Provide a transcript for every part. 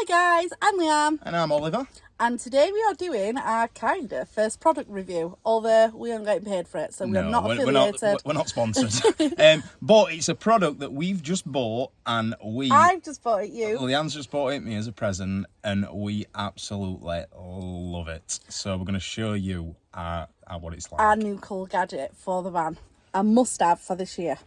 Hi guys, I'm Liam. And I'm Oliver. And today we are doing our first product review, although we aren't getting paid for it, so we are not affiliated. We're not sponsored. But it's a product that we've just bought and I've just bought it you. Leanne's just bought it me as a present and we absolutely love it. So we're going to show you what it's like. Our new cool gadget for the van. A must-have for this year.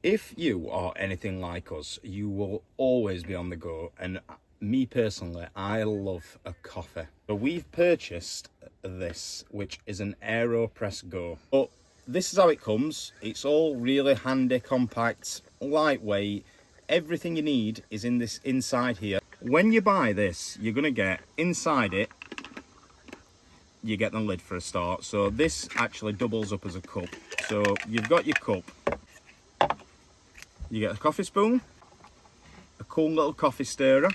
If you are anything like us, you will always be on the go, and me personally, I love a coffee. So we've purchased this, which is an Aeropress Go. But this is how it comes. It's all really handy, compact, lightweight. Everything you need is in this inside here. When you buy this, you're gonna get inside it, you get the lid for a start. So this actually doubles up as a cup. So you've got your cup. You get a coffee spoon, a cool little coffee stirrer.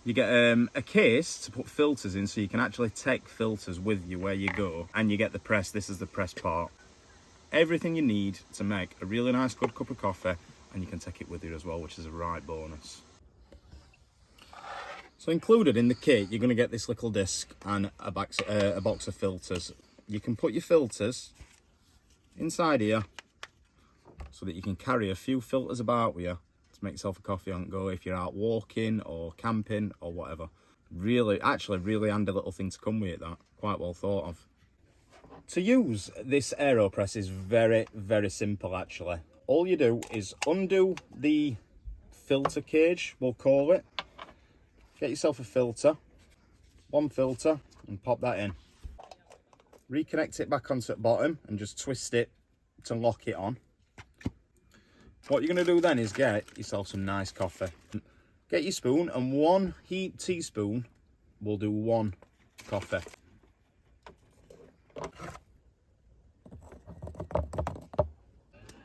You get a case to put filters in, so you can actually take filters with you where you go. And you get the press. This is the press part. Everything you need to make a really nice, good cup of coffee, and you can take it with you as well, which is a right bonus. So included in the kit, you're going to get this little disc and a box of filters. You can put your filters inside here, so that you can carry a few filters about with you to make yourself a coffee on go if you're out walking or camping or whatever. Really handy little thing to come with it, that. Quite well thought of. To use this Aeropress is very, very simple actually. All you do is undo the filter cage, we'll call it. Get yourself a filter, one filter, and pop that in. Reconnect it back onto the bottom and just twist it to lock it on. What you're going to do then is get yourself some nice coffee. Get your spoon, and 1 heaped teaspoon will do 1 coffee.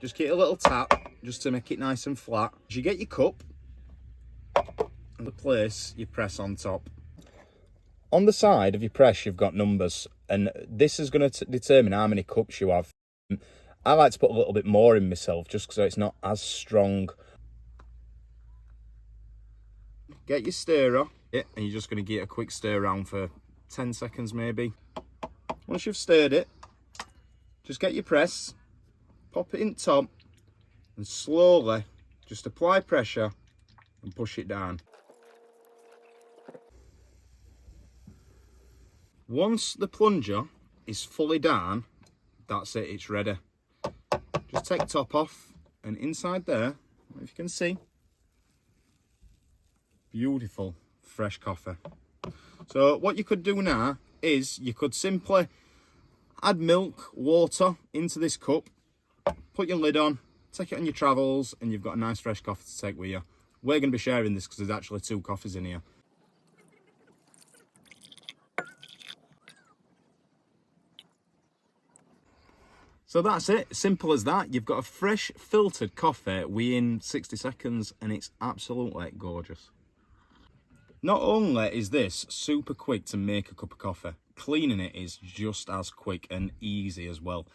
Just get a little tap just to make it nice and flat. As you get your cup and the place you press on top. On the side of your press you've got numbers, and this is going to determine how many cups you have. I like to put a little bit more in myself just so it's not as strong. Get your stirrer, and you're just going to get a quick stir around for 10 seconds maybe. Once you've stirred it, just get your press, pop it in top, and slowly just apply pressure and push it down. Once the plunger is fully down, that's it, it's ready. Just take the top off, and inside there, if you can see, beautiful fresh coffee. So what you could do now is you could simply add milk, water into this cup, put your lid on, take it on your travels, and you've got a nice fresh coffee to take with you. We're going to be sharing this because there's actually 2 coffees in here. So that's it, simple as that. You've got a fresh filtered coffee within 60 seconds and it's absolutely gorgeous. Not only is this super quick to make a cup of coffee, cleaning it is just as quick and easy as well.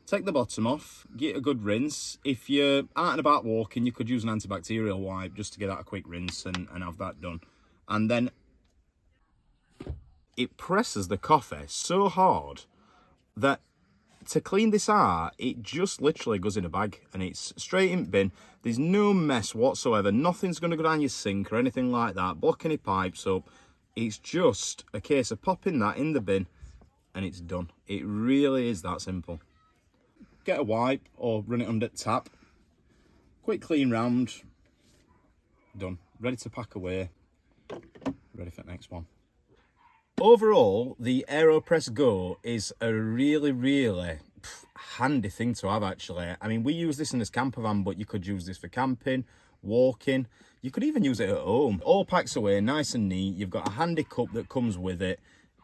Take the bottom off, get a good rinse. If you're out and about walking, you could use an antibacterial wipe just to get out a quick rinse and have that done. And then it presses the coffee so hard that to clean this out, it just literally goes in a bag and it's straight in bin. There's no mess whatsoever. Nothing's going to go down your sink or anything like that, block any pipes up. It's just a case of popping that in the bin and it's done. It really is that simple. Get a wipe or run it under tap. Quick clean round. Done. Ready to pack away. Ready for the next one. Overall, the Aeropress Go is a really handy thing to have actually. I mean, we use this in this campervan, but you could use this for camping, walking. You could even use it at home. All packs away nice and neat. You've got a handy cup that comes with it.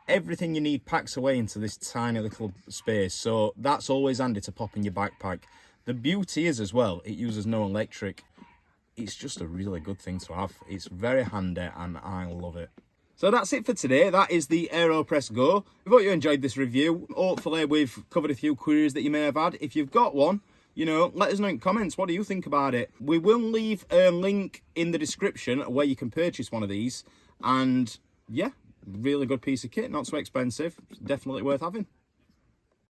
Everything you need packs away into this tiny little space. So that's always handy to pop in your backpack. The beauty is as well, it uses no electric. It's just a really good thing to have. It's very handy and I love it. So that's it for today. That is the Aeropress Go. We hope you enjoyed this review. Hopefully we've covered a few queries that you may have had. If you've got one, You know, let us know in comments. What do you think about it? We will leave a link in the description where you can purchase one of these. And yeah, really good piece of kit. Not so expensive. Definitely worth having.